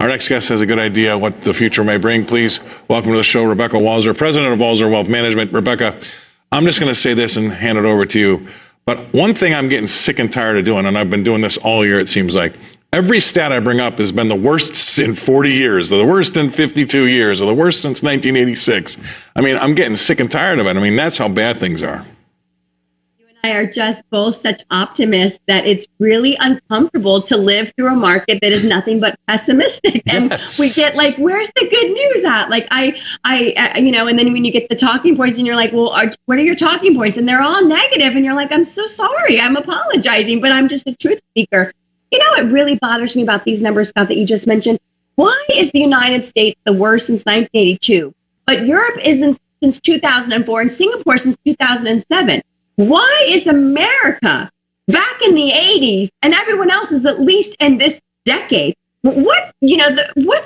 next guest has a good idea what the future may bring. Please welcome to the show, Rebecca Walser, president of Walser Wealth Management. Rebecca, I'm just going to say this and hand it over to you. But one thing I'm getting sick and tired of doing, and I've been doing this all year, it seems like, every stat I bring up has been the worst in 40 years, or the worst in 52 years, or the worst since 1986. I mean, I'm getting sick and tired of it. I mean, that's how bad things are. You and I are just both such optimists that it's really uncomfortable to live through a market that is nothing but pessimistic. And we get like, where's the good news at? Like, and then when you get the talking points and you're like, well, what are your talking points? And they're all negative. And you're like, I'm so sorry. I'm apologizing, but I'm just a truth speaker. You know, it really bothers me about these numbers, Scott, that you just mentioned. Why is the United States the worst since 1982, but Europe isn't since 2004 and Singapore since 2007? Why is America back in the 80s and everyone else is at least in this decade? What's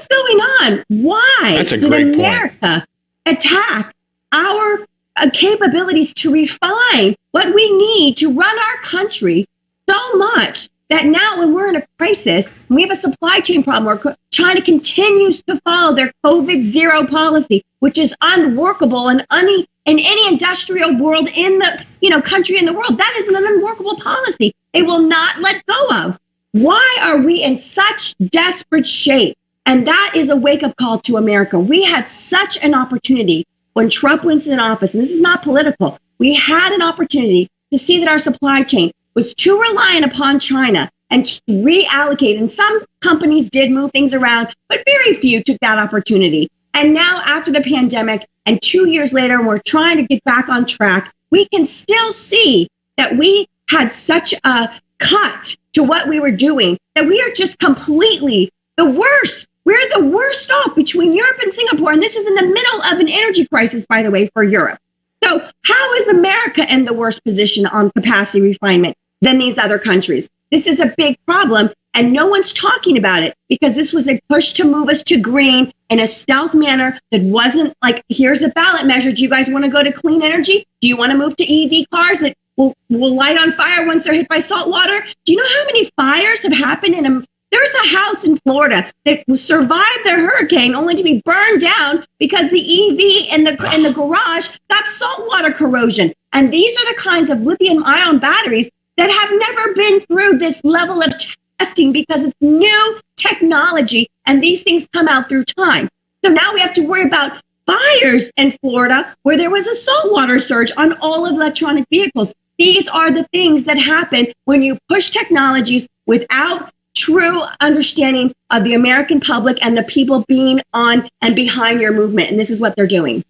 going on? Why did America attack our capabilities to refine what we need to run our country so much that now when we're in a crisis, we have a supply chain problem, where China continues to follow their COVID zero policy, which is unworkable in any industrial world in the country in the world. That is an unworkable policy. They will not let go of. Why are we in such desperate shape? And that is a wake-up call to America. We had such an opportunity when Trump was in office, and this is not political. We had an opportunity to see that our supply chain was too reliant upon China and reallocate. And some companies did move things around, but very few took that opportunity. And now after the pandemic and 2 years later, we're trying to get back on track, we can still see that we had such a cut to what we were doing that we are just completely the worst. We're the worst off between Europe and Singapore. And this is in the middle of an energy crisis, by the way, for Europe. So how is America in the worst position on capacity refinement than these other countries? This is a big problem, and no one's talking about it because this was a push to move us to green in a stealth manner that wasn't like, here's a ballot measure. Do you guys want to go to clean energy? Do you want to move to EV cars that will light on fire once they're hit by salt water? Do you know how many fires have happened there's a house in Florida that survived the hurricane only to be burned down because the EV in the garage got saltwater corrosion. And these are the kinds of lithium-ion batteries that have never been through this level of testing because it's new technology and these things come out through time. So now we have to worry about fires in Florida where there was a saltwater surge on all of electronic vehicles. These are the things that happen when you push technologies without true understanding of the American public and the people being on and behind your movement. And this is what they're doing.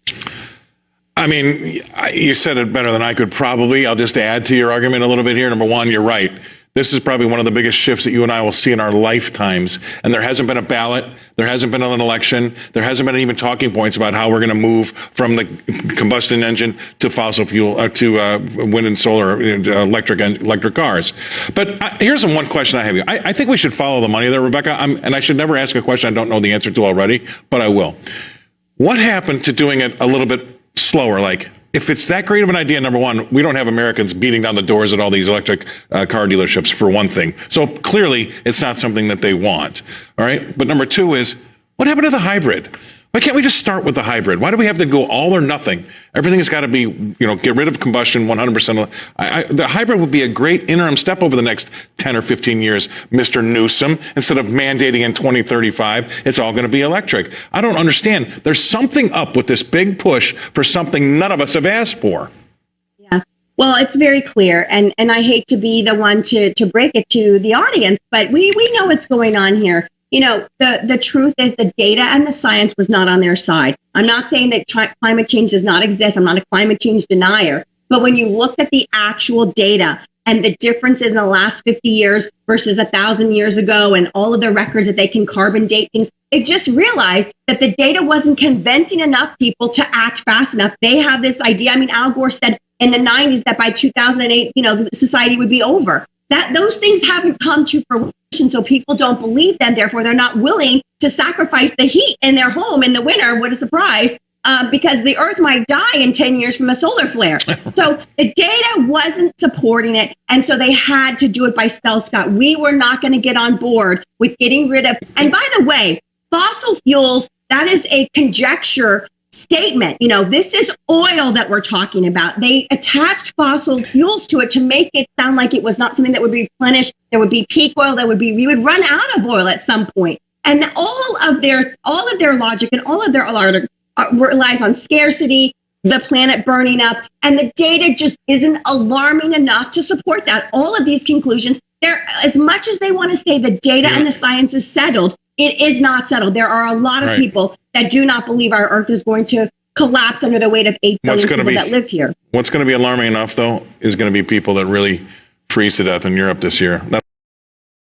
I mean, you said it better than I could probably. I'll just add to your argument a little bit here. Number one, you're right. This is probably one of the biggest shifts that you and I will see in our lifetimes. And there hasn't been a ballot. There hasn't been an election. There hasn't been even talking points about how we're going to move from the combustion engine to fossil fuel, to wind and solar, electric cars. But here's one question I have. I think we should follow the money there, Rebecca. And I should never ask a question I don't know the answer to already, but I will. What happened to doing it a little bit slower? Like, if it's that great of an idea, number one, we don't have Americans beating down the doors at all these electric car dealerships, for one thing. So clearly, it's not something that they want. All right. But number two is, what happened to the hybrid? Why can't we just start with the hybrid? Why do we have to go all or nothing? Everything's got to be, get rid of combustion 100%. The hybrid would be a great interim step over the next 10 or 15 years, Mr. Newsom. Instead of mandating in 2035, it's all going to be electric. I don't understand. There's something up with this big push for something none of us have asked for. Yeah, well, it's very clear. And I hate to be the one to break it to the audience, but we know what's going on here. The truth is the data and the science was not on their side. I'm not saying that climate change does not exist. I'm not a climate change denier. But when you look at the actual data and the differences in the last 50 years versus 1,000 years ago and all of the records that they can carbon date things, they just realized that the data wasn't convincing enough people to act fast enough. They have this idea. I mean, Al Gore said in the 90s that by 2008, the society would be over. That those things haven't come to fruition, so people don't believe them. Therefore, they're not willing to sacrifice the heat in their home in the winter. What a surprise, because the earth might die in 10 years from a solar flare. So the data wasn't supporting it, and so they had to do it by stealth, Scott. We were not going to get on board with getting rid of, and by the way, fossil fuels, that is a conjecture statement. You know, this is oil that we're talking about. They attached fossil fuels to it to make it sound like it was not something that would be replenished. There would be peak oil. We would run out of oil at some point. And all of their logic and all of their logic relies on scarcity, the planet burning up, and the data just isn't alarming enough to support that. All of these conclusions, as much as they want to say the data and the science is settled, it is not settled. There are a lot of people that do not believe our Earth is going to collapse under the weight of 8 billion people that live here. What's going to be alarming enough, though, is going to be people that really freeze to death in Europe this year.